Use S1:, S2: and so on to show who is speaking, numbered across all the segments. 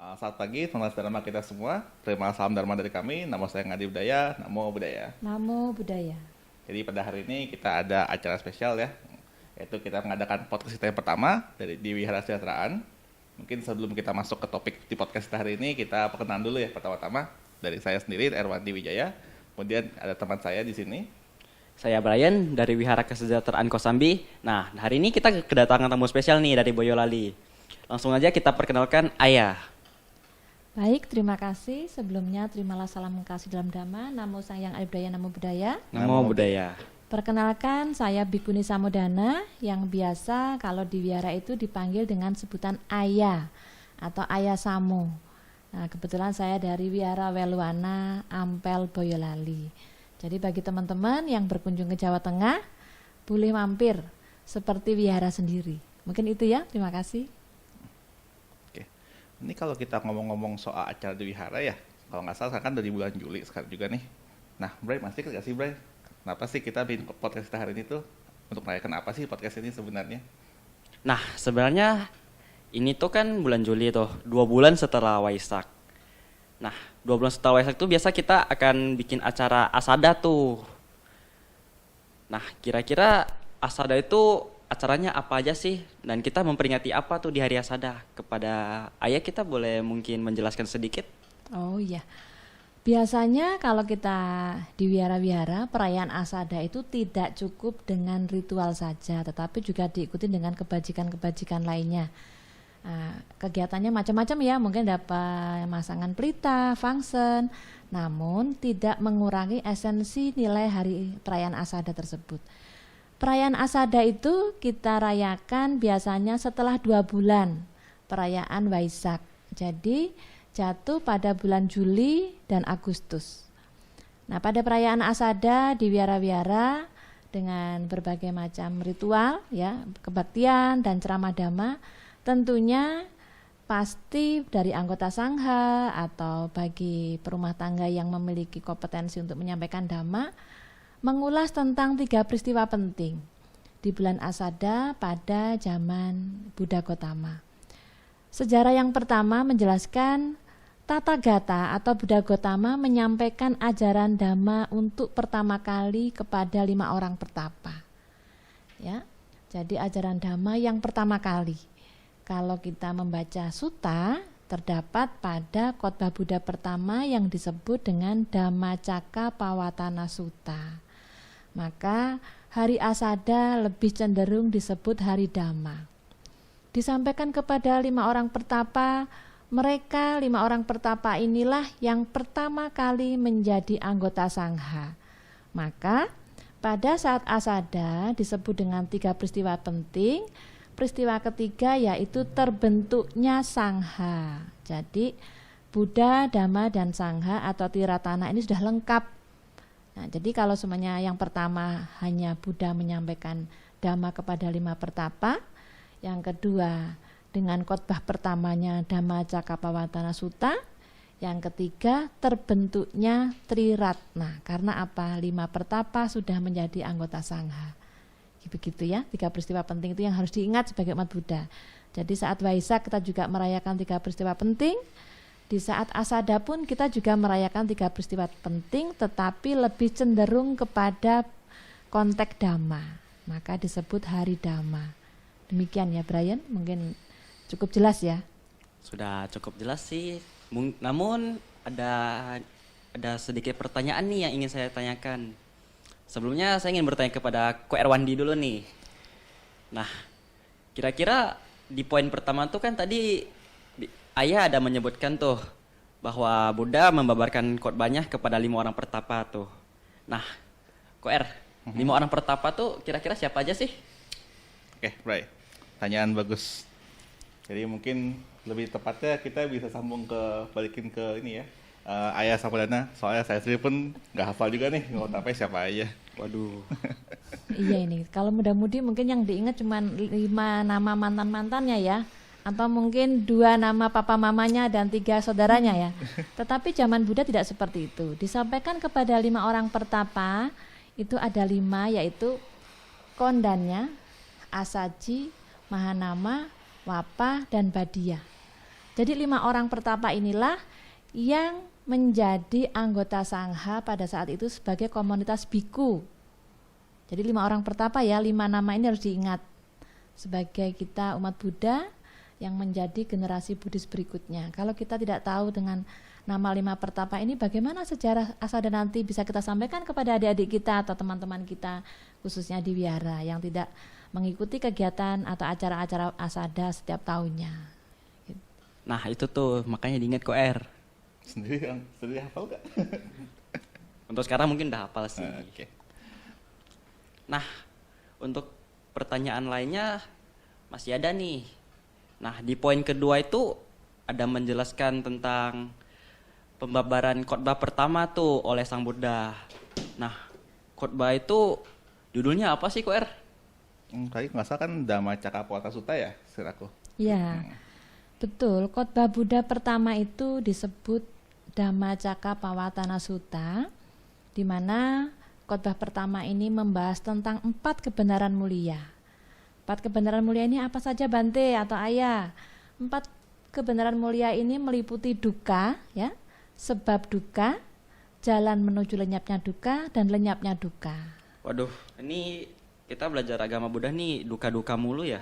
S1: Selamat pagi, selamat dharma kita semua. Terima salam dharma dari kami. Nama saya Ngadi Budaya, Namo Budaya.
S2: Namo Buddhaya.
S1: Jadi pada hari ini kita ada acara spesial ya, yaitu kita mengadakan podcast kita yang pertama di Wihara Sejahteraan. Mungkin sebelum kita masuk ke topik di podcast kita hari ini, kita perkenalan dulu ya pertama-tama dari saya sendiri, Erwandi Wijaya. Kemudian ada teman saya di sini.
S3: Saya Brian dari Wihara Kesejahteraan Kosambi. Nah, hari ini kita kedatangan tamu spesial nih dari Boyolali. Langsung aja kita perkenalkan Ayah.
S2: Baik, terima kasih. Sebelumnya terimalah salam kasih dalam Dhamma. Namo Sang Hyang Adi Budaya, Namo Buddhaya.
S3: Namo Buddhaya.
S2: Perkenalkan, saya Bhikkhuni Samodana yang biasa kalau di wihara itu dipanggil dengan sebutan Ayah atau Ayah Samo. Nah, kebetulan saya dari Wihara Weluwana, Ampel, Boyolali. Jadi bagi teman-teman yang berkunjung ke Jawa Tengah, boleh mampir seperti wihara sendiri. Mungkin itu ya, terima kasih.
S1: Oke, ini kalau kita ngomong-ngomong soal acara di wihara ya, kalau nggak salah kan dari bulan Juli sekarang juga nih. Nah, Bray, masih ingat nggak sih Bray? Kenapa sih kita bikin podcast kita hari ini tuh? Untuk merayakan apa sih podcast ini sebenarnya?
S3: Nah, sebenarnya ini tuh kan bulan Juli tuh, 2 bulan setelah Waisak. Nah, 2 bulan setelah Waisak tuh biasa kita akan bikin acara Asada tuh. Nah, kira-kira Asada itu acaranya apa aja sih? Dan kita memperingati apa tuh di hari Asada? Kepada Ayah kita boleh mungkin menjelaskan sedikit?
S2: Oh iya, biasanya kalau kita di wihara-wihara, perayaan Asada itu tidak cukup dengan ritual saja, tetapi juga diikuti dengan kebajikan-kebajikan lainnya. Nah, kegiatannya macam-macam ya, mungkin dapat masangan pelita, fungsen, namun tidak mengurangi esensi nilai hari perayaan Asada tersebut. Perayaan Asada itu kita rayakan biasanya setelah 2 bulan perayaan Waisak. Jadi jatuh pada bulan Juli dan Agustus. Nah, pada perayaan Asada di wihara-wihara dengan berbagai macam ritual ya, kebaktian dan ceramah dhamma, tentunya pasti dari anggota sangha atau bagi perumah tangga yang memiliki kompetensi untuk menyampaikan dhamma, mengulas tentang 3 peristiwa penting di bulan Asada pada zaman Buddha Gotama. Sejarah yang pertama menjelaskan Tathagata atau Buddha Gotama menyampaikan ajaran dhamma untuk pertama kali kepada 5 orang pertapa. Ya, jadi ajaran dhamma yang pertama kali. Kalau kita membaca sutta, terdapat pada khotbah Buddha pertama yang disebut dengan Dhammacakkappavattana Sutta. Maka hari Asada lebih cenderung disebut hari Dhamma. Disampaikan kepada 5 orang pertapa, mereka 5 orang pertapa inilah yang pertama kali menjadi anggota sangha. Maka pada saat Asada disebut dengan 3 peristiwa penting. Peristiwa ketiga yaitu terbentuknya sangha. Jadi Buddha, Dhamma, dan Sangha atau Tiratana ini sudah lengkap. Nah, jadi kalau semuanya yang pertama hanya Buddha menyampaikan Dhamma kepada 5 pertapa, yang kedua dengan khotbah pertamanya Dhammacakkappavattana Sutta, yang ketiga terbentuknya Triratna. Karena apa? 5 pertapa sudah menjadi anggota sangha. Begitu ya, 3 peristiwa penting itu yang harus diingat sebagai umat Buddha. Jadi saat Waisak kita juga merayakan 3 peristiwa penting. Di saat Asada pun kita juga merayakan 3 peristiwa penting, tetapi lebih cenderung kepada konteks Dhamma. Maka disebut hari Dhamma. Demikian ya Brian, mungkin cukup jelas ya.
S3: Sudah cukup jelas sih. Namun ada sedikit pertanyaan nih yang ingin saya tanyakan. Sebelumnya saya ingin bertanya kepada Ko Erwandi dulu nih. Nah, kira-kira di poin pertama tuh kan tadi Ayah ada menyebutkan tuh bahwa Buddha membabarkan khotbahnya kepada 5 orang pertapa tuh. Nah, Ko 5 orang pertapa tuh kira-kira siapa aja sih?
S1: Oke, Bray. Tanyaan bagus. Jadi mungkin lebih tepatnya kita bisa sambung balikin ke ini ya. Ayah Samodana, soalnya saya sendiri pun nggak hafal juga nih ngotapnya siapa aja.
S3: Waduh.
S2: Iya ini, kalau muda-mudi mungkin yang diingat cuma 5 nama mantan-mantannya ya. Atau mungkin 2 nama papa mamanya dan 3 saudaranya ya. Tetapi zaman Buddha tidak seperti itu. Disampaikan kepada 5 orang pertapa, itu ada 5 yaitu Kondanya, Asaji, Mahanama, Wapa, dan Badia. Jadi 5 orang pertapa inilah yang menjadi anggota sangha pada saat itu sebagai komunitas biku. Jadi 5 orang pertapa ya, 5 nama ini harus diingat sebagai kita umat Buddha yang menjadi generasi Buddhis berikutnya. Kalau kita tidak tahu dengan nama 5 pertapa ini, bagaimana sejarah asada nanti bisa kita sampaikan kepada adik-adik kita atau teman-teman kita, khususnya di wihara yang tidak mengikuti kegiatan atau acara-acara asada setiap tahunnya.
S3: Nah itu tuh makanya diingat KOR.
S1: Sendiri hafal gak?
S3: Untuk sekarang mungkin udah hafal sih.
S1: Oke.
S3: Nah untuk pertanyaan lainnya masih ada nih. Nah di poin kedua itu ada menjelaskan tentang pembabaran khotbah pertama tuh oleh Sang Buddha. Nah khotbah itu judulnya apa sih KOR?
S1: Tadi nggak salah kan Dhammacakkappavattana Sutta ya, siraku.
S2: Ya, betul. Khotbah Buddha pertama itu disebut Dhammacakkappavattana Sutta, di mana khotbah pertama ini membahas tentang 4 kebenaran mulia. 4 kebenaran mulia ini apa saja Bante atau Ayah? 4 kebenaran mulia ini meliputi duka, ya, sebab duka, jalan menuju lenyapnya duka, dan lenyapnya duka.
S3: Waduh, ini kita belajar agama Buddha nih duka-duka mulu ya.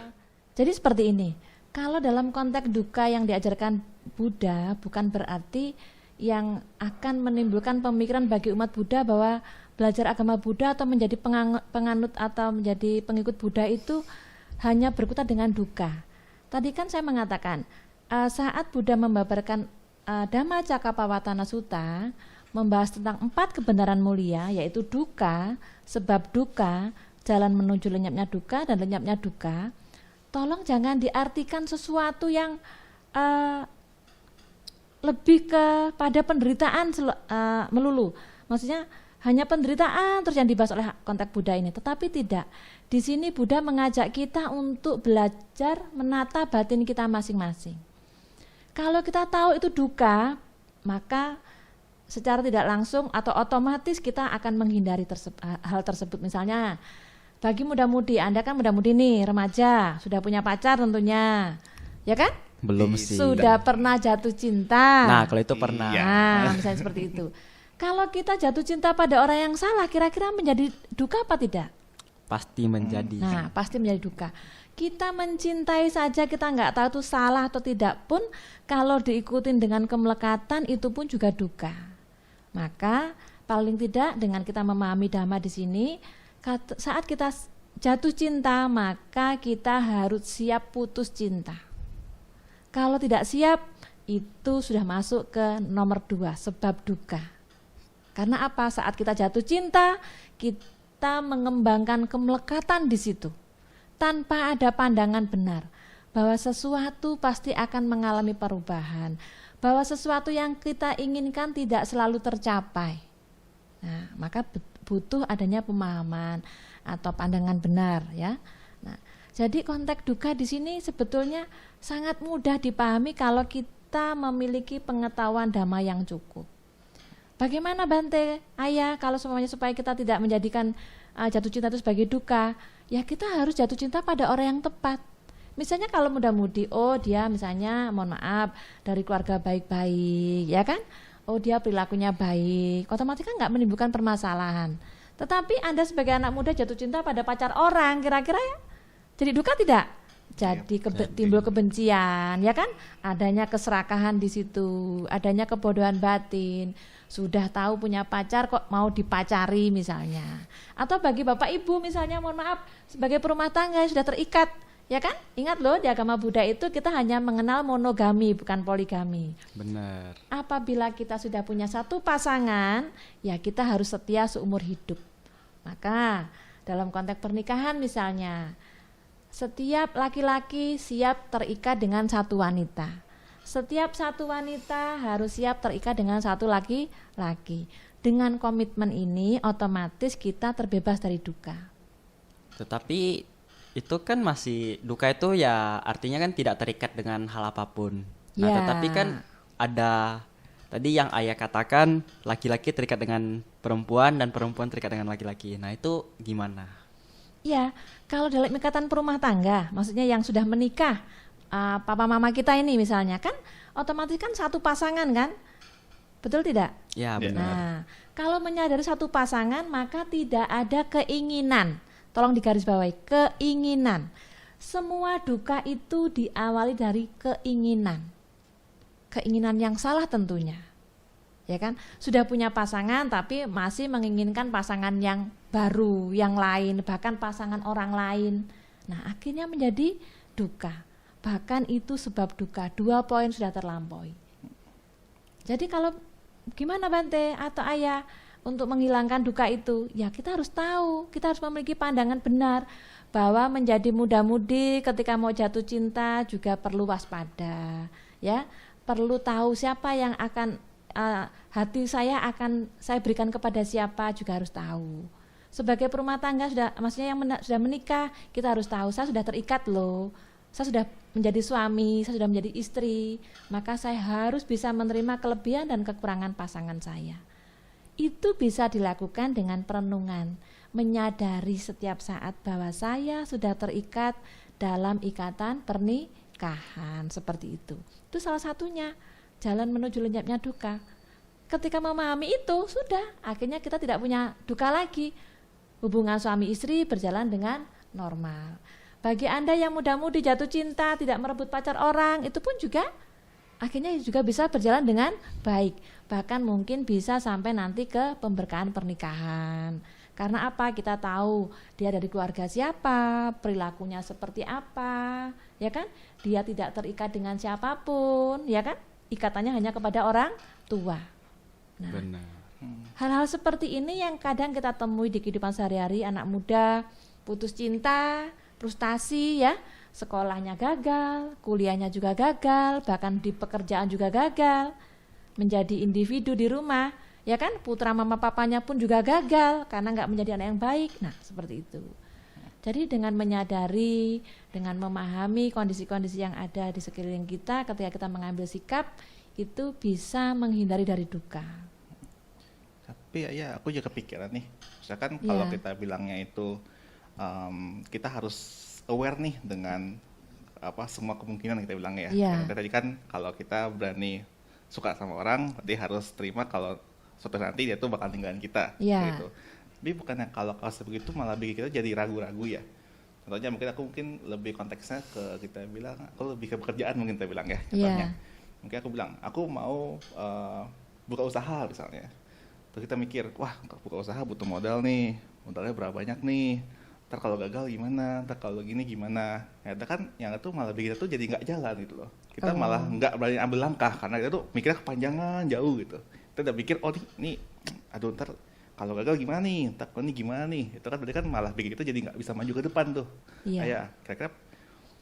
S2: Jadi seperti ini, kalau dalam konteks duka yang diajarkan Buddha bukan berarti yang akan menimbulkan pemikiran bagi umat Buddha bahwa belajar agama Buddha atau menjadi penganut atau menjadi pengikut Buddha itu hanya berkutat dengan duka. Tadi kan saya mengatakan saat Buddha membabarkan Dhammacakkappavattana Sutta membahas tentang 4 kebenaran mulia, yaitu duka, sebab duka, jalan menuju lenyapnya duka dan lenyapnya duka. Tolong jangan diartikan sesuatu yang lebih kepada penderitaan melulu. Maksudnya hanya penderitaan terus yang dibahas oleh konteks Buddha ini, tetapi tidak. Di sini Buddha mengajak kita untuk belajar menata batin kita masing-masing. Kalau kita tahu itu duka, maka secara tidak langsung atau otomatis kita akan menghindari hal tersebut. Misalnya bagi muda-mudi, Anda kan muda-mudi nih, remaja, sudah punya pacar tentunya, ya kan?
S3: Belum sih.
S2: Sudah pernah jatuh cinta.
S3: Nah kalau itu pernah.
S2: Nah, misalnya seperti itu. Kalau kita jatuh cinta pada orang yang salah, kira-kira menjadi duka apa tidak?
S3: Pasti menjadi.
S2: Nah, pasti menjadi duka. Kita mencintai saja kita nggak tahu itu salah atau tidak pun, kalau diikutin dengan kemelekatan itu pun juga duka. Maka paling tidak dengan kita memahami Dhamma di sini, saat kita jatuh cinta maka kita harus siap putus cinta. Kalau tidak siap itu sudah masuk ke nomor 2, sebab duka. Karena apa? Saat kita jatuh cinta kita mengembangkan kemelekatan di situ tanpa ada pandangan benar bahwa sesuatu pasti akan mengalami perubahan, bahwa sesuatu yang kita inginkan tidak selalu tercapai. Nah, maka butuh adanya pemahaman atau pandangan benar, ya. Nah, jadi konteks duka di sini sebetulnya sangat mudah dipahami kalau kita memiliki pengetahuan Dhamma yang cukup. Bagaimana Bante, Ayah, kalau semuanya supaya kita tidak menjadikan jatuh cinta itu sebagai duka? Ya kita harus jatuh cinta pada orang yang tepat. Misalnya kalau muda-mudi, oh dia misalnya mohon maaf dari keluarga baik-baik, ya kan? Oh dia perilakunya baik, otomatis kan nggak menimbulkan permasalahan. Tetapi Anda sebagai anak muda jatuh cinta pada pacar orang, kira-kira ya jadi duka tidak? Jadi timbul kebencian, ya kan? Adanya keserakahan di situ, adanya kebodohan batin. Sudah tahu punya pacar kok mau dipacari misalnya. Atau bagi bapak ibu misalnya, mohon maaf, sebagai perumah tangga sudah terikat, ya kan? Ingat loh, di agama Buddha itu kita hanya mengenal monogami bukan poligami.
S3: Benar.
S2: Apabila kita sudah punya satu pasangan, ya kita harus setia seumur hidup. Maka dalam konteks pernikahan misalnya, setiap laki-laki siap terikat dengan satu wanita. Setiap satu wanita harus siap terikat dengan satu laki-laki. Dengan komitmen ini otomatis kita terbebas dari duka.
S3: Tetapi itu kan masih duka itu ya artinya kan tidak terikat dengan hal apapun. Nah,
S2: Ya.
S3: tetapi kan ada tadi yang Ayah katakan laki-laki terikat dengan perempuan dan perempuan terikat dengan laki-laki. Nah, itu gimana?
S2: Ya, kalau dalam ikatan perumah tangga, maksudnya yang sudah menikah, papa mama kita ini misalnya kan otomatis kan satu pasangan kan, betul tidak?
S3: Ya, benar.
S2: Nah, kalau menyadari satu pasangan maka tidak ada keinginan. Tolong digarisbawahi, keinginan. Semua duka itu diawali dari keinginan. Keinginan yang salah tentunya. Ya kan? Sudah punya pasangan tapi masih menginginkan pasangan yang baru, yang lain, bahkan pasangan orang lain. Nah, akhirnya menjadi duka. Bahkan itu sebab duka. 2 poin sudah terlampaui. Jadi kalau gimana Bante atau Ayah untuk menghilangkan duka itu? Ya kita harus tahu, kita harus memiliki pandangan benar bahwa menjadi muda-mudi ketika mau jatuh cinta juga perlu waspada, ya. Perlu tahu siapa yang akan hati saya akan saya berikan kepada siapa juga harus tahu. Sebagai perumah tangga maksudnya yang sudah menikah, kita harus tahu saya sudah terikat loh. Saya sudah menjadi suami, saya sudah menjadi istri, maka saya harus bisa menerima kelebihan dan kekurangan pasangan saya. Itu bisa dilakukan dengan perenungan, menyadari setiap saat bahwa saya sudah terikat dalam ikatan pernikahan seperti itu. Itu salah satunya jalan menuju lenyapnya duka. Ketika memahami itu sudah, akhirnya kita tidak punya duka lagi. Hubungan suami istri berjalan dengan normal. Bagi Anda yang muda-mudi jatuh cinta, tidak merebut pacar orang, itu pun juga akhirnya juga bisa berjalan dengan baik. Bahkan mungkin bisa sampai nanti ke pemberkahan pernikahan. Karena apa? Kita tahu dia dari keluarga siapa, perilakunya seperti apa, ya kan? Dia tidak terikat dengan siapapun, ya kan? Ikatannya hanya kepada orang tua. Nah,
S3: Benar.
S2: hal-hal seperti ini yang kadang kita temui di kehidupan sehari-hari. Anak muda putus cinta, frustasi, ya, sekolahnya gagal, kuliahnya juga gagal, bahkan di pekerjaan juga gagal, menjadi individu di rumah, ya kan, putra mama papanya pun juga gagal karena nggak menjadi anak yang baik. Nah, seperti itu. Jadi dengan menyadari, dengan memahami kondisi-kondisi yang ada di sekeliling kita, ketika kita mengambil sikap, itu bisa menghindari dari duka.
S1: Tapi ya aku juga kepikiran nih, misalkan kalau
S2: Iya.
S1: kita bilangnya itu kita harus aware nih dengan semua kemungkinan kita bilangnya ya.
S2: Iya.
S1: Karena tadi kan kalau kita berani suka sama orang, berarti harus terima kalau suatu nanti dia tuh bakal ninggalin kita.
S2: Iya.
S1: Gitu. Tapi bukannya kalau begitu malah bikin kita jadi ragu-ragu ya. Contohnya mungkin lebih konteksnya ke kita bilang, aku lebih ke pekerjaan mungkin kita bilang ya. Contohnya, mungkin aku bilang, aku mau buka usaha misalnya. Terus kita mikir, wah buka usaha butuh modal nih, modalnya berapa banyak nih. Ntar kalau gagal gimana, ntar kalau gini gimana. Ya kan yang itu malah bikin kita tuh jadi nggak jalan gitu loh. Kita malah nggak berani ambil langkah karena kita tuh mikirnya kepanjangan jauh gitu. Kita udah pikir, oh nih aduh ntar kalau gagal gimana nih, ntar ini gimana nih. Itu kan berarti kan malah bikin kita jadi nggak bisa maju ke depan tuh.
S2: Iya.
S1: Kayak kira-kira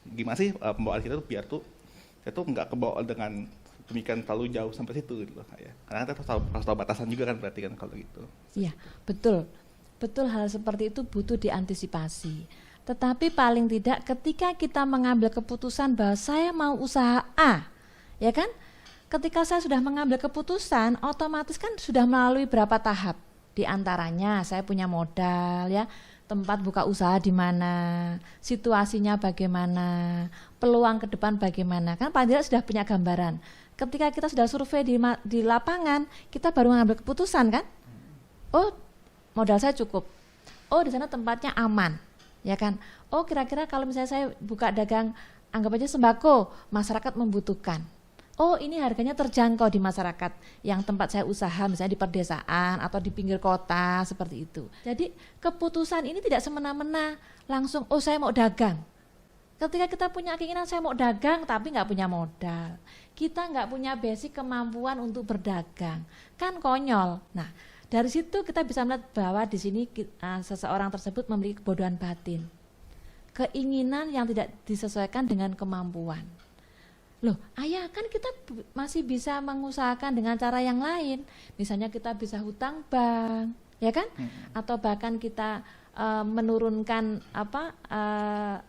S1: gimana sih pembawaan kita tuh biar tuh kita tuh nggak kebawa dengan demikian terlalu jauh sampai situ gitu loh. Ya. Karena kita harus tahu batasan juga kan berarti kan kalau gitu.
S2: Iya, betul. Betul, hal seperti itu butuh diantisipasi. Tetapi paling tidak ketika kita mengambil keputusan bahwa saya mau usaha A, ya kan? Ketika saya sudah mengambil keputusan, otomatis kan sudah melalui berapa tahap. Di antaranya saya punya modal, ya, tempat buka usaha di mana, situasinya bagaimana, peluang ke depan bagaimana, kan paling tidak sudah punya gambaran. Ketika kita sudah survei di lapangan, kita baru mengambil keputusan kan? Oh, modal saya cukup. Oh, di sana tempatnya aman, ya kan? Oh, kira-kira kalau misalnya saya buka dagang, anggap aja sembako, masyarakat membutuhkan. Oh, ini harganya terjangkau di masyarakat yang tempat saya usaha, misalnya di pedesaan atau di pinggir kota, seperti itu. Jadi keputusan ini tidak semena-mena langsung, oh saya mau dagang. Ketika kita punya keinginan saya mau dagang tapi nggak punya modal, kita nggak punya basic kemampuan untuk berdagang, kan konyol. Nah, dari situ kita bisa melihat bahwa di sini seseorang tersebut memiliki kebodohan batin, keinginan yang tidak disesuaikan dengan kemampuan. Loh, ayah kan kita masih bisa mengusahakan dengan cara yang lain. Misalnya kita bisa hutang bank, ya kan? Atau bahkan kita menurunkan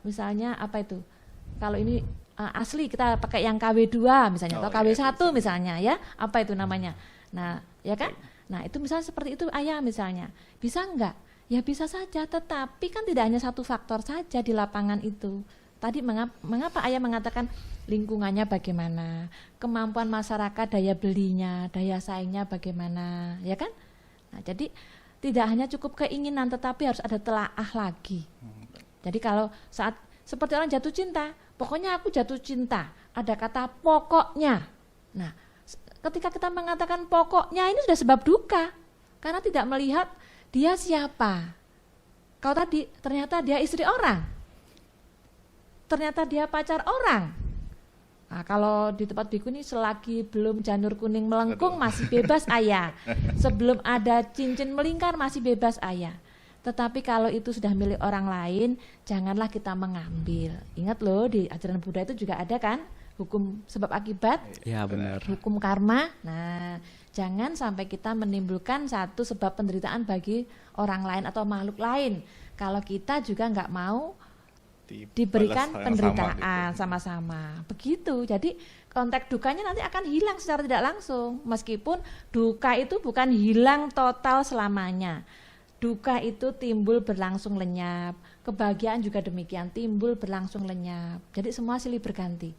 S2: misalnya apa itu? Kalau ini asli kita pakai yang KW2 misalnya, atau KW1 misalnya, ya. Apa itu namanya? Nah, ya kan? Nah, itu misalnya seperti itu ayah misalnya. Bisa enggak? Ya bisa saja, tetapi kan tidak hanya satu faktor saja di lapangan itu. Tadi mengapa ayah mengatakan lingkungannya bagaimana, kemampuan masyarakat, daya belinya, daya saingnya bagaimana, ya kan? Nah, jadi tidak hanya cukup keinginan, tetapi harus ada telaah lagi. Jadi kalau saat seperti orang jatuh cinta, pokoknya aku jatuh cinta, ada kata pokoknya. Nah, ketika kita mengatakan pokoknya, ini sudah sebab duka, karena tidak melihat dia siapa. Kalau tadi ternyata dia istri orang, ternyata dia pacar orang. Nah, kalau di tempat biku ini selagi belum janur kuning melengkung masih bebas ayah. Sebelum ada cincin melingkar masih bebas ayah. Tetapi kalau itu sudah milik orang lain, janganlah kita mengambil. Ingat loh, di ajaran Buddha itu juga ada kan hukum sebab akibat,
S3: Ya benar.
S2: hukum karma. Nah, jangan sampai kita menimbulkan satu sebab penderitaan bagi orang lain atau makhluk lain. Kalau kita juga nggak mau diberikan penderitaan sama-sama. Begitu. Jadi konteks dukanya nanti akan hilang secara tidak langsung. Meskipun duka itu bukan hilang total selamanya. Duka itu timbul berlangsung lenyap. Kebahagiaan juga demikian, timbul berlangsung lenyap. Jadi semua silih berganti.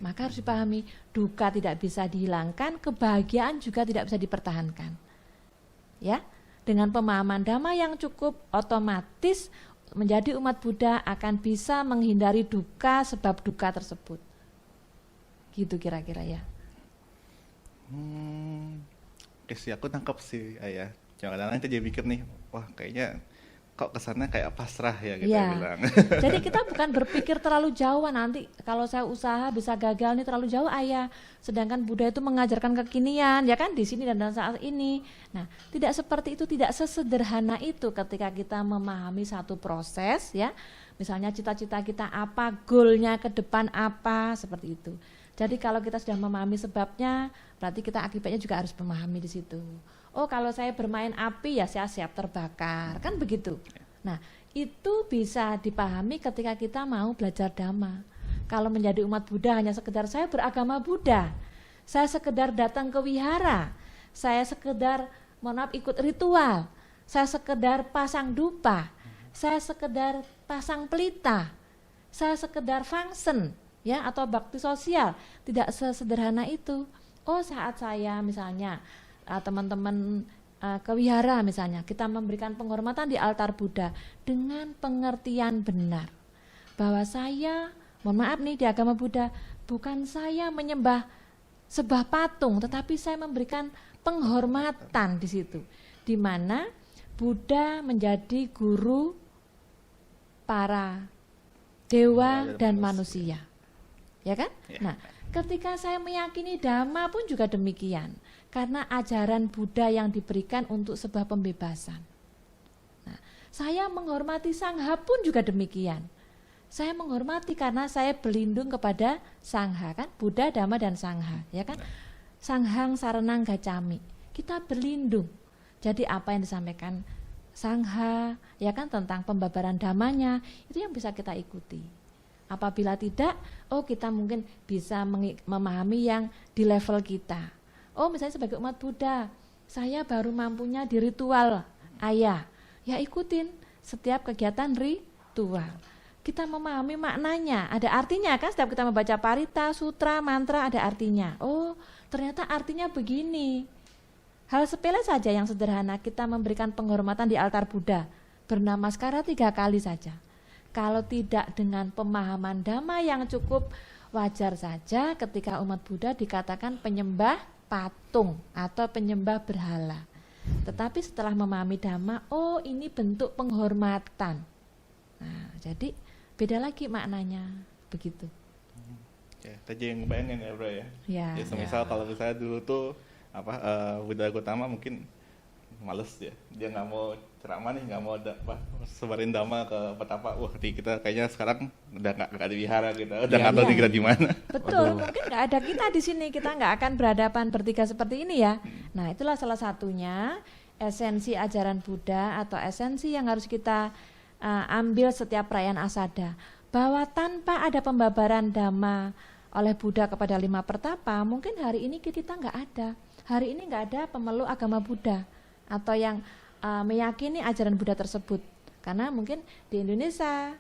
S2: Maka harus dipahami, duka tidak bisa dihilangkan, kebahagiaan juga tidak bisa dipertahankan. Ya, dengan pemahaman Dhamma yang cukup, otomatis menjadi umat Buddha akan bisa menghindari duka sebab duka tersebut. Gitu kira-kira ya.
S1: Oke sih, aku nangkep sih ayah. Jangan-jangan kita jadi mikir nih, wah kayaknya kok kesana kayak pasrah ya kita bilang.
S2: Jadi kita bukan berpikir terlalu jauh, nanti kalau saya usaha bisa gagal nih terlalu jauh ayah. Sedangkan Buddha itu mengajarkan kekinian, ya kan, di sini dan saat ini. Nah, tidak seperti itu, tidak sesederhana itu ketika kita memahami satu proses, ya. Misalnya cita-cita kita apa, goalnya ke depan apa, seperti itu. Jadi kalau kita sudah memahami sebabnya, berarti kita akibatnya juga harus memahami di situ. Oh, kalau saya bermain api ya saya siap terbakar, kan begitu. Nah, itu bisa dipahami ketika kita mau belajar Dhamma. Kalau menjadi umat Buddha hanya sekedar saya beragama Buddha, saya sekedar datang ke wihara, saya sekedar mohon maaf ikut ritual, saya sekedar pasang dupa, saya sekedar pasang pelita, saya sekedar function, ya, atau bakti sosial. Tidak sesederhana itu. Oh, saat saya misalnya teman-teman ke wihara misalnya, kita memberikan penghormatan di altar Buddha dengan pengertian benar bahwa saya, mohon maaf nih, di agama Buddha bukan saya menyembah sebuah patung, tetapi saya memberikan penghormatan di situ, di mana Buddha menjadi guru para dewa dan manusia, ya kan? Nah, ketika saya meyakini Dhamma pun juga demikian. Karena ajaran Buddha yang diberikan untuk sebuah pembebasan. Nah, saya menghormati Sangha pun juga demikian. Saya menghormati karena saya berlindung kepada Sangha, kan? Buddha, Dhamma, dan Sangha, ya kan? Sanghang saranang gacami. Kita berlindung. Jadi apa yang disampaikan Sangha, ya kan, tentang pembabaran Dhammanya, itu yang bisa kita ikuti. Apabila tidak, oh kita mungkin bisa memahami yang di level kita. Oh, misalnya sebagai umat Buddha, saya baru mampunya di ritual ayah. Ya ikutin setiap kegiatan ritual. Kita memahami maknanya, ada artinya kan, setiap kita membaca parita, sutra, mantra ada artinya. Oh, ternyata artinya begini. Hal sepele saja yang sederhana, kita memberikan penghormatan di altar Buddha, bernamaskara 3 kali saja. Kalau tidak dengan pemahaman Dhamma yang cukup, wajar saja ketika umat Buddha dikatakan penyembah patung atau penyembah berhala. Tetapi setelah memahami Dhamma, oh ini bentuk penghormatan. Nah, jadi beda lagi maknanya, begitu.
S1: Ya, tadi yang bayangin ya bro ya.
S2: Ya.
S1: Ya semisal kalau misalnya dulu tuh Buddha Gautama mungkin males ya, dia nggak mau ceramah nih, nggak mau sebarin Dhamma ke petapa. Wah, kita kayaknya sekarang udah nggak di wihara, kita udah nggak tahu nih kita di mana.
S2: Betul, mungkin nggak ada kita di sini, kita nggak akan berhadapan bertiga seperti ini ya. Nah, itulah salah satunya esensi ajaran Buddha atau esensi yang harus kita ambil setiap perayaan Asada, bahwa tanpa ada pembabaran Dhamma oleh Buddha kepada 5 pertapa, mungkin hari ini kita nggak ada. Hari ini nggak ada pemeluk agama Buddha atau yang meyakini ajaran Buddha tersebut, karena mungkin di Indonesia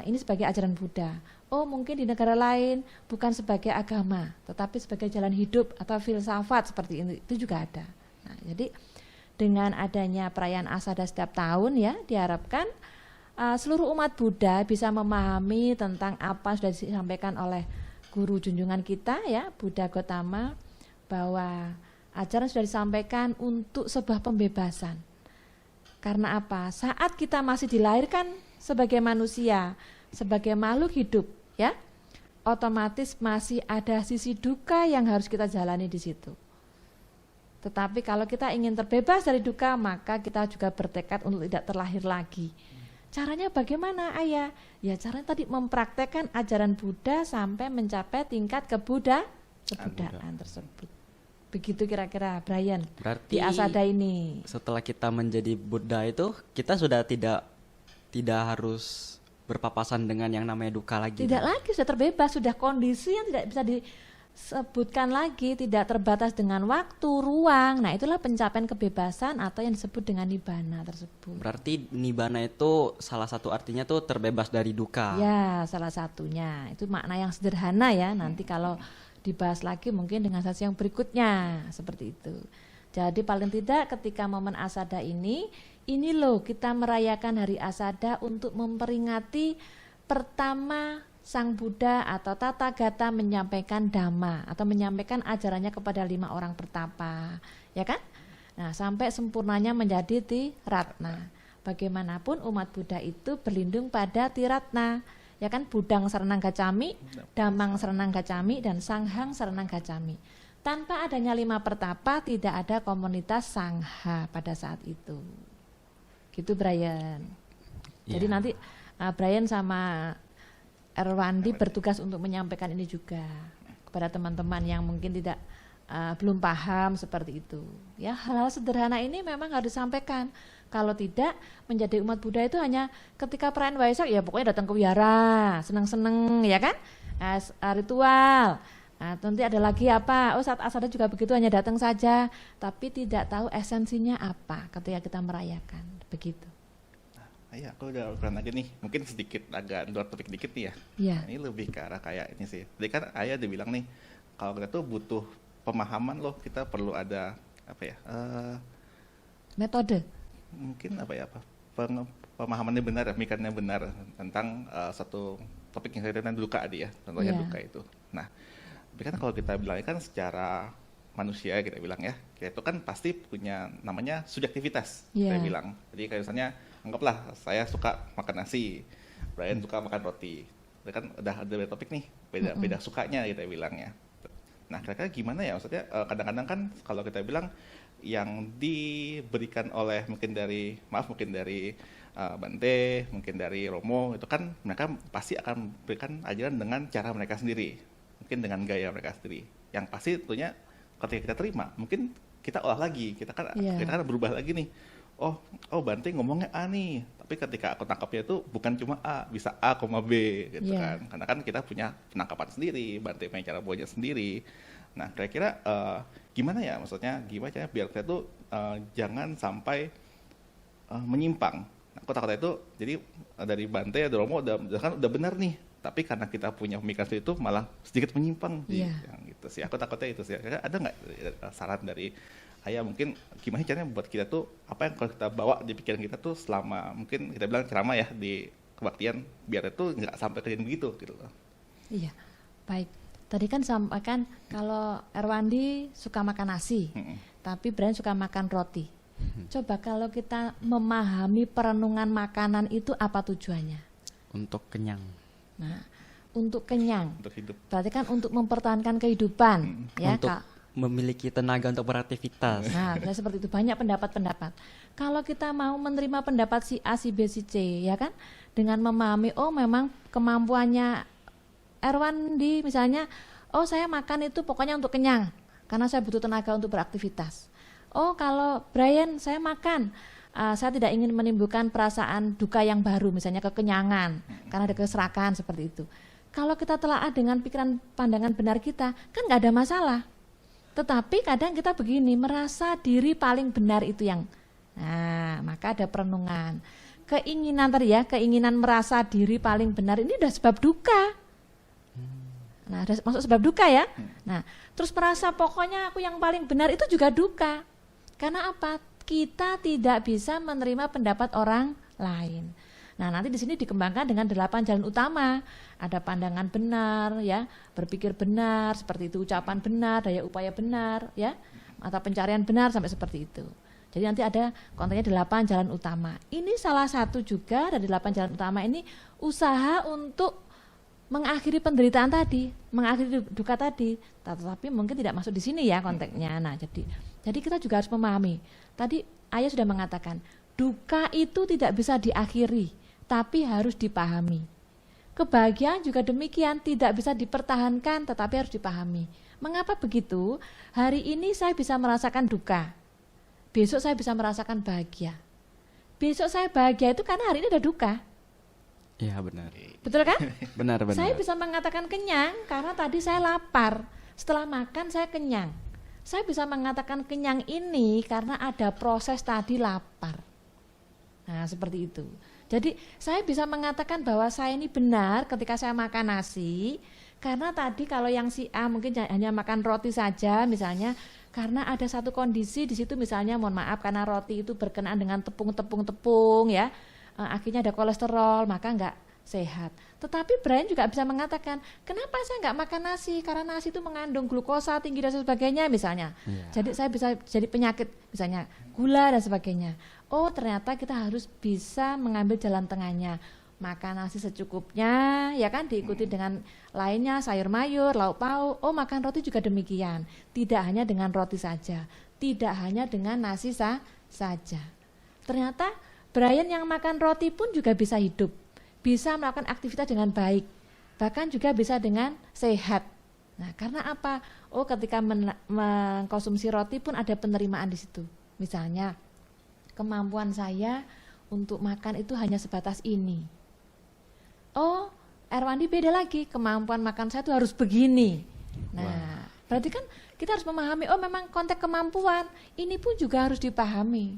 S2: ini sebagai ajaran Buddha. Oh mungkin di negara lain bukan sebagai agama, tetapi sebagai jalan hidup atau filsafat seperti itu juga ada. Nah, jadi dengan adanya perayaan Asada setiap tahun ya diharapkan seluruh umat Buddha bisa memahami tentang apa yang sudah disampaikan oleh guru junjungan kita ya Buddha Gautama, bahwa ajaran sudah disampaikan untuk sebuah pembebasan. Karena apa? Saat kita masih dilahirkan sebagai manusia, sebagai makhluk hidup ya, otomatis masih ada sisi duka yang harus kita jalani di situ. Tetapi kalau kita ingin terbebas dari duka, maka kita juga bertekad untuk tidak terlahir lagi. Caranya bagaimana, Ayah? Ya caranya tadi mempraktekkan ajaran Buddha sampai mencapai tingkat kebudayaan tersebut. Begitu kira-kira, Brian.
S3: Berarti
S2: di Asada ini.
S3: setelah kita menjadi Buddha itu, kita sudah tidak harus berpapasan dengan yang namanya duka lagi.
S2: Tidak lagi, sudah terbebas, sudah kondisi yang tidak bisa disebutkan lagi, tidak terbatas dengan waktu, ruang. Nah, itulah pencapaian kebebasan atau yang disebut dengan nibbana tersebut.
S3: Berarti nibbana itu salah satu artinya tuh terbebas dari duka.
S2: Ya, salah satunya. Itu makna yang sederhana ya. Nanti kalau dibahas lagi mungkin dengan sesi yang berikutnya, seperti itu. Jadi paling tidak ketika momen Asada ini loh kita merayakan hari Asada untuk memperingati pertama Sang Buddha atau Tathagata menyampaikan Dhamma atau menyampaikan ajarannya kepada 5 orang pertapa, ya kan? Nah, sampai sempurnanya menjadi Tiratna. Bagaimanapun umat Buddha itu berlindung pada Tiratna, ya kan? Budang Saranang Gacami, Dhammang Saranang Gacami, dan Sanghang Saranang Gacami. Tanpa adanya 5 pertapa tidak ada komunitas Sangha pada saat itu. Gitu Brian. Jadi nanti Brian sama Erwandi bertugas untuk menyampaikan ini juga kepada teman-teman yang mungkin tidak belum paham seperti itu. Ya, hal-hal sederhana ini memang harus disampaikan. Kalau tidak, menjadi umat Buddha itu hanya ketika perayaan Waisak ya pokoknya datang ke wihara, seneng-seneng ya kan? Ritual. Nah, nanti ada lagi apa? Oh, saat Asada juga begitu, hanya datang saja, tapi tidak tahu esensinya apa ketika kita merayakan. Begitu.
S1: Iya, aku udah ukuran lagi nih, mungkin sedikit agak luar topik dikit nih ya.
S2: Iya.
S1: Nah, ini lebih ke arah kayak ini sih. Tadi kan Ayah udah bilang nih, kalau kita tuh butuh pemahaman loh, kita perlu ada apa ya?
S2: Metode.
S1: Mungkin pemahamannya benar, pemikirannya benar tentang satu topik yang saya tentang duka dia, contohnya duka itu. Nah, tapi kan kalau kita bilangnya kan secara manusia kita bilang ya, kita itu kan pasti punya namanya subjektivitas, saya bilang. Jadi kayak misalnya anggaplah saya suka makan nasi, Brian suka makan roti. Itu kan udah ada topik nih, beda sukanya kita bilangnya. Nah, kira-kira gimana ya maksudnya kadang-kadang kan kalau kita bilang yang diberikan oleh mungkin dari Bante, mungkin dari Romo, itu kan mereka pasti akan berikan ajaran dengan cara mereka sendiri, mungkin dengan gaya mereka sendiri. Yang pasti tentunya ketika kita terima, mungkin kita olah lagi, kita kan berubah lagi nih. Oh Bante ngomongnya A nih, tapi ketika aku tangkapnya itu bukan cuma A, bisa A, B gitu kan. Karena kan kita punya penangkapan sendiri, Bante punya cara buatnya sendiri. Nah, kira-kira gimana ya, maksudnya gimana caranya biar kita tuh jangan sampai menyimpang. Nah, aku takutnya itu jadi dari Bante atau Romo udah benar nih, tapi karena kita punya pemikiran itu malah sedikit menyimpang yang gitu sih. Aku takutnya itu sih. Ada nggak saran dari Ayah mungkin gimana caranya buat kita tuh apa yang kalau kita bawa di pikiran kita tuh selama mungkin kita bilang ceramah ya di kebaktian biar itu nggak sampai kejadian begitu gitu loh.
S2: Iya, baik. Tadi kan sampaikan kalau Erwandi suka makan nasi, tapi Brian suka makan roti. Coba kalau kita memahami perenungan makanan itu apa tujuannya?
S3: Untuk kenyang.
S2: Nah, untuk kenyang.
S1: Untuk hidup.
S2: Berarti kan untuk mempertahankan kehidupan, ya.
S3: Untuk memiliki tenaga untuk beraktivitas.
S2: Nah, seperti itu banyak pendapat-pendapat. Kalau kita mau menerima pendapat si A, si B, si C, ya kan, dengan memahami oh memang kemampuannya Erwandi misalnya, oh saya makan itu pokoknya untuk kenyang, karena saya butuh tenaga untuk beraktivitas. Oh kalau Brian saya makan, saya tidak ingin menimbulkan perasaan duka yang baru, misalnya kekenyangan, karena ada keserakan seperti itu. Kalau kita telaah dengan pikiran pandangan benar kita, kan nggak ada masalah. Tetapi kadang kita begini, merasa diri paling benar itu yang, nah maka ada perenungan. keinginan tadi ya, keinginan merasa diri paling benar ini udah sebab duka. Nah, ada masuk sebab duka ya. Nah, terus merasa pokoknya aku yang paling benar itu juga duka. Karena apa? Kita tidak bisa menerima pendapat orang lain. Nah, nanti di sini dikembangkan dengan 8 jalan utama. Ada pandangan benar ya, berpikir benar, seperti itu, ucapan benar, daya upaya benar ya, atau pencarian benar sampai seperti itu. Jadi nanti ada kontennya 8 jalan utama. Ini salah satu juga dari 8 jalan utama ini usaha untuk mengakhiri penderitaan tadi, mengakhiri duka tadi, tetapi mungkin tidak masuk di sini ya konteksnya. Nah, jadi kita juga harus memahami. Tadi Ayah sudah mengatakan, duka itu tidak bisa diakhiri, tapi harus dipahami. Kebahagiaan juga demikian, tidak bisa dipertahankan, tetapi harus dipahami. Mengapa begitu? Hari ini saya bisa merasakan duka, besok saya bisa merasakan bahagia. Besok saya bahagia itu karena hari ini ada duka.
S3: Iya benar.
S2: Betul kan?
S3: Benar.
S2: Saya bisa mengatakan kenyang karena tadi saya lapar. Setelah makan saya kenyang. Saya bisa mengatakan kenyang ini karena ada proses tadi lapar. Nah, seperti itu. Jadi saya bisa mengatakan bahwa saya ini benar ketika saya makan nasi. Karena tadi kalau yang si A mungkin hanya makan roti saja misalnya. Karena ada satu kondisi di situ misalnya, mohon maaf, karena roti itu berkenaan dengan tepung ya. Akhirnya ada kolesterol, maka enggak sehat. Tetapi Brian juga bisa mengatakan, kenapa saya enggak makan nasi? Karena nasi itu mengandung glukosa tinggi dan sebagainya misalnya. Jadi saya bisa jadi penyakit misalnya gula dan sebagainya. Oh, ternyata kita harus bisa mengambil jalan tengahnya. Makan nasi secukupnya, ya kan, diikuti dengan lainnya sayur mayur, lauk pauk. Oh, makan roti juga demikian. Tidak hanya dengan roti saja, tidak hanya dengan nasi saja. Ternyata Brian yang makan roti pun juga bisa hidup, bisa melakukan aktivitas dengan baik, bahkan juga bisa dengan sehat. Nah, karena apa? Oh, ketika mengkonsumsi roti pun ada penerimaan di situ. Misalnya, kemampuan saya untuk makan itu hanya sebatas ini. Oh, Erwandi beda lagi, kemampuan makan saya itu harus begini. Nah, berarti kan kita harus memahami, oh memang konteks kemampuan, ini pun juga harus dipahami.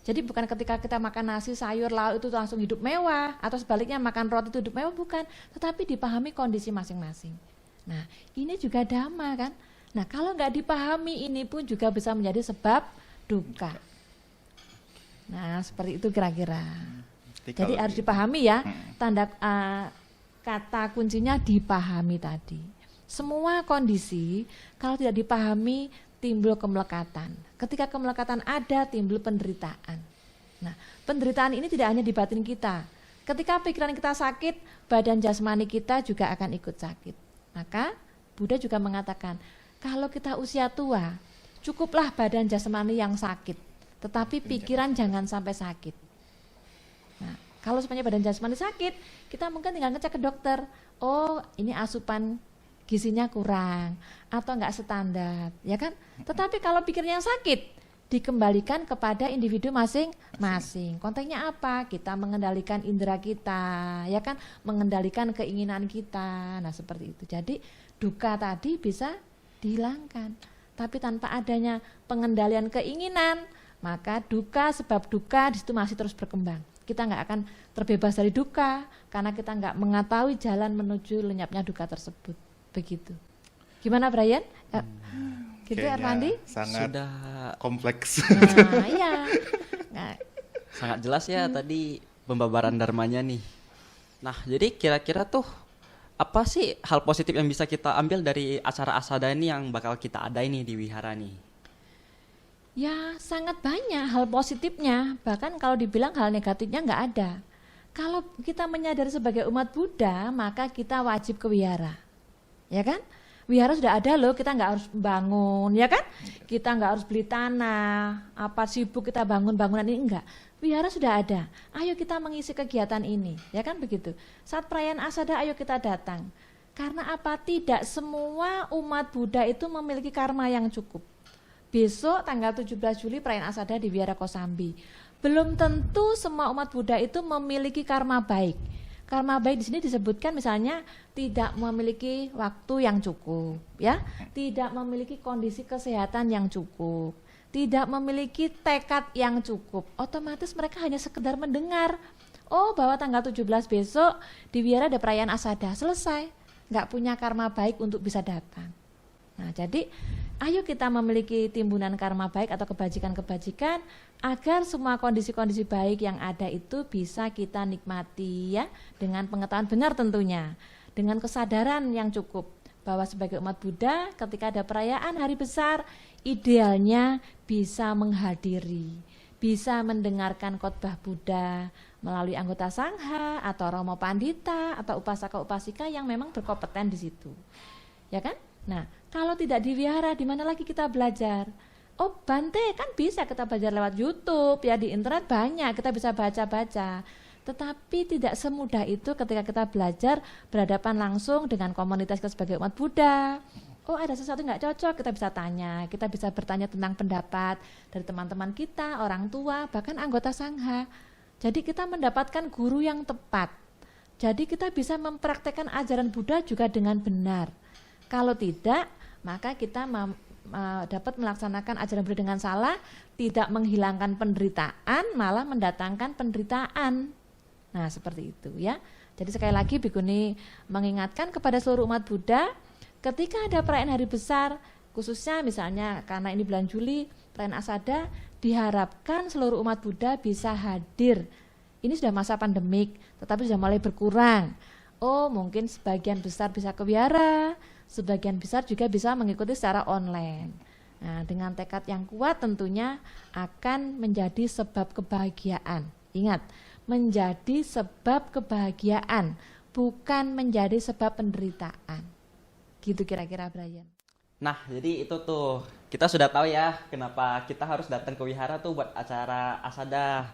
S2: Jadi bukan ketika kita makan nasi, sayur, lauk itu langsung hidup mewah, atau sebaliknya makan roti itu hidup mewah, bukan. Tetapi dipahami kondisi masing-masing. Nah, ini juga dhamma kan. Nah, kalau nggak dipahami, ini pun juga bisa menjadi sebab duka. Nah, seperti itu kira-kira. Jadi harus dipahami ya, tanda kata kuncinya dipahami tadi. Semua kondisi, kalau tidak dipahami, timbul kemelekatan. Ketika kemelekatan ada, timbul penderitaan. Nah, penderitaan ini tidak hanya di batin kita. Ketika pikiran kita sakit, badan jasmani kita juga akan ikut sakit. Maka Buddha juga mengatakan, kalau kita usia tua, cukuplah badan jasmani yang sakit, tetapi pikiran jangan sampai sakit. Nah, kalau semuanya badan jasmani sakit, kita mungkin tinggal ngecek ke dokter. Oh, ini asupan gizinya kurang atau enggak standar, ya kan? Tetapi kalau pikirnya sakit, dikembalikan kepada individu masing-masing. Konteksnya apa? Kita mengendalikan indera kita, ya kan? Mengendalikan keinginan kita. Nah, seperti itu. Jadi duka tadi bisa dihilangkan. Tapi tanpa adanya pengendalian keinginan, maka duka, sebab duka di situ masih terus berkembang. Kita nggak akan terbebas dari duka karena kita nggak mengetahui jalan menuju lenyapnya duka tersebut. Begitu. Gimana Brian? Gitu Armandi?
S1: Sangat
S3: sudah
S1: kompleks.
S2: Nah, iya. Nah,
S3: sangat jelas ya tadi pembabaran dharmanya nih. Nah, jadi kira-kira tuh apa sih hal positif yang bisa kita ambil dari acara asada ini yang bakal kita adain nih di wihara nih?
S2: ya sangat banyak hal positifnya. Bahkan kalau dibilang hal negatifnya nggak ada. Kalau kita menyadari sebagai umat Buddha, maka kita wajib ke wihara. Ya kan? Wihara sudah ada loh, kita nggak harus bangun, ya kan? Kita nggak harus beli tanah, apa sibuk kita bangun bangunan ini, enggak. Wihara sudah ada, ayo kita mengisi kegiatan ini, ya kan begitu. Saat perayaan asada, ayo kita datang. Karena apa? Tidak semua umat Buddha itu memiliki karma yang cukup. Besok tanggal 17 Juli perayaan asada di Wihara Kosambi. Belum tentu semua umat Buddha itu memiliki karma baik. Karma baik di sini disebutkan misalnya tidak memiliki waktu yang cukup, ya, tidak memiliki kondisi kesehatan yang cukup, tidak memiliki tekad yang cukup, otomatis mereka hanya sekedar mendengar. Oh, bahwa tanggal 17 besok di wihara ada perayaan Asada, selesai. Nggak punya karma baik untuk bisa datang. Nah, jadi ayo kita memiliki timbunan karma baik atau kebajikan-kebajikan agar semua kondisi-kondisi baik yang ada itu bisa kita nikmati ya, dengan pengetahuan benar tentunya, dengan kesadaran yang cukup bahwa sebagai umat Buddha ketika ada perayaan hari besar idealnya bisa menghadiri, bisa mendengarkan khotbah Buddha melalui anggota sangha atau romo pandita atau upasaka-upasika yang memang berkompeten di situ. Ya kan? Nah, kalau tidak di wihara, di mana lagi kita belajar? Oh, Bante, kan bisa kita belajar lewat YouTube, ya di internet banyak, kita bisa baca-baca. Tetapi tidak semudah itu ketika kita belajar berhadapan langsung dengan komunitas kita sebagai umat Buddha. Oh, ada sesuatu nggak cocok, kita bisa tanya, kita bisa bertanya tentang pendapat dari teman-teman kita, orang tua, bahkan anggota sangha. Jadi kita mendapatkan guru yang tepat. Jadi kita bisa mempraktekkan ajaran Buddha juga dengan benar. Kalau tidak, maka kita dapat melaksanakan ajaran Buddha dengan salah, tidak menghilangkan penderitaan, malah mendatangkan penderitaan. Nah, seperti itu ya. Jadi sekali lagi Bhikkhuni mengingatkan kepada seluruh umat Buddha, ketika ada perayaan hari besar, khususnya misalnya karena ini bulan Juli, perayaan Asada, diharapkan seluruh umat Buddha bisa hadir. Ini sudah masa pandemik, tetapi sudah mulai berkurang. Oh, mungkin sebagian besar bisa ke wihara, sebagian besar juga bisa mengikuti secara online. Nah, dengan tekad yang kuat tentunya akan menjadi sebab kebahagiaan. Ingat, menjadi sebab kebahagiaan, bukan menjadi sebab penderitaan. Gitu kira-kira, Brian.
S3: Nah, jadi itu tuh, kita sudah tahu ya kenapa kita harus datang ke wihara tuh buat acara Asada.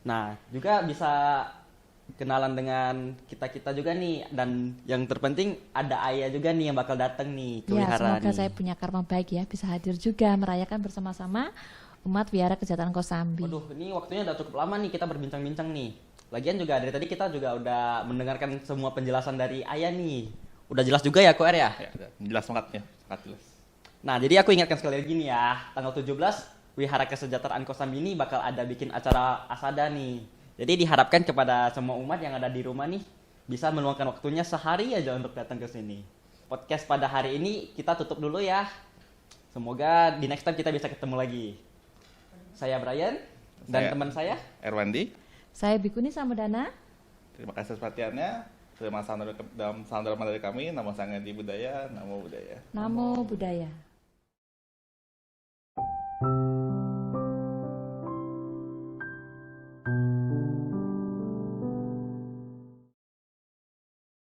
S3: Nah, juga bisa kenalan dengan kita-kita juga nih, dan yang terpenting ada Ayah juga nih yang bakal datang nih ke wihara
S2: semoga
S3: nih.
S2: saya punya karma baik ya, bisa hadir juga merayakan bersama-sama umat Wihara Kejahatan Kosambi.
S3: Waduh, ini waktunya udah cukup lama nih kita berbincang-bincang nih. Lagian juga dari tadi kita juga udah mendengarkan semua penjelasan dari Ayah nih. Udah jelas juga ya, Ko Er ya?
S1: Ya, jelas banget ya, sangat jelas.
S3: Nah, jadi aku ingatkan sekali lagi nih ya, tanggal 17 Wihara Kesejahteraan Kosambi ini bakal ada bikin acara Asada nih. Jadi diharapkan kepada semua umat yang ada di rumah nih bisa meluangkan waktunya sehari aja untuk datang ke sini. Podcast pada hari ini kita tutup dulu ya. Semoga di next time kita bisa ketemu lagi. Saya Brian dan teman saya
S1: Erwandi.
S2: Saya Bhikkhuni Samudana.
S1: Terima kasih atas perhatiannya. Terima kasih dalam salam dari kami. Namo Sangha di Budaya, Namo Buddhaya.
S2: Namo Buddhaya.